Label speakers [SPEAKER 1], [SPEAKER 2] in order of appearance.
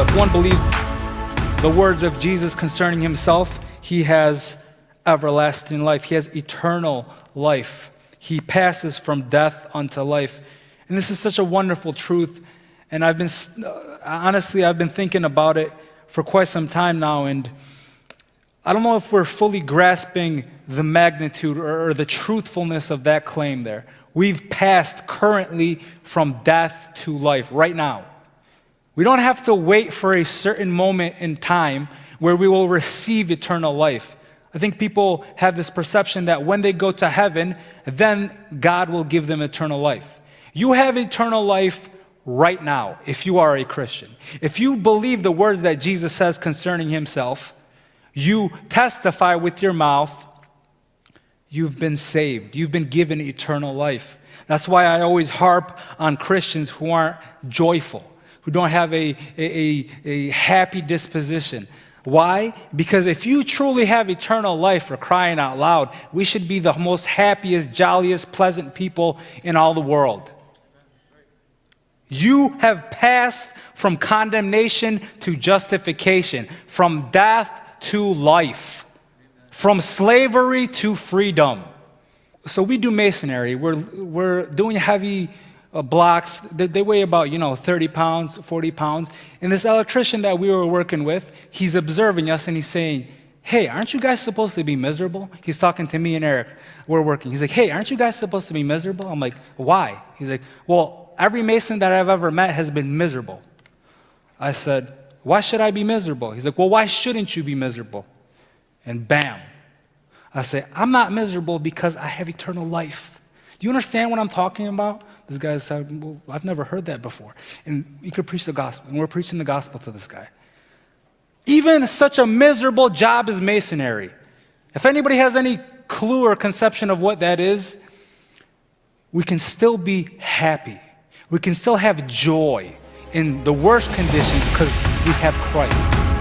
[SPEAKER 1] If one believes the words of Jesus concerning himself, he has everlasting life. He has eternal life. He passes from death unto life. And this is such a wonderful truth. And I've been thinking about it for quite some time now. And I don't know if we're fully grasping the magnitude or the truthfulness of that claim there. We've passed currently from death to life right now. We don't have to wait for a certain moment in time where we will receive eternal life. I think people have this perception that when they go to heaven, then God will give them eternal life. You have eternal life right now if you are a Christian. If you believe the words that Jesus says concerning himself, you testify with your mouth, you've been saved. You've been given eternal life. That's why I always harp on Christians who aren't joyful, who don't have a happy disposition. Why? Because if you truly have eternal life, for crying out loud, we should be the most happiest, jolliest, pleasant people in all the world. You have passed from condemnation to justification, from death to life, from slavery to freedom. So we do masonry. We're doing heavy blocks. They weigh about 30 pounds, 40 pounds. And this electrician that we were working with, he's observing us and he's saying, "Hey, aren't you guys supposed to be miserable?" He's talking to me and Eric. We're working. He's like, "Hey, aren't you guys supposed to be miserable?" I'm like, "Why?" He's like, "Well, every mason that I've ever met has been miserable." I said, "Why should I be miserable?" He's like, "Well, why shouldn't you be miserable?" And bam. I say, "I'm not miserable because I have eternal life." Do you understand what I'm talking about? This guy said, "Well, I've never heard that before." And you could preach the gospel. And we're preaching the gospel to this guy. Even such a miserable job as masonry. If anybody has any clue or conception of what that is, we can still be happy. We can still have joy in the worst conditions because we have Christ.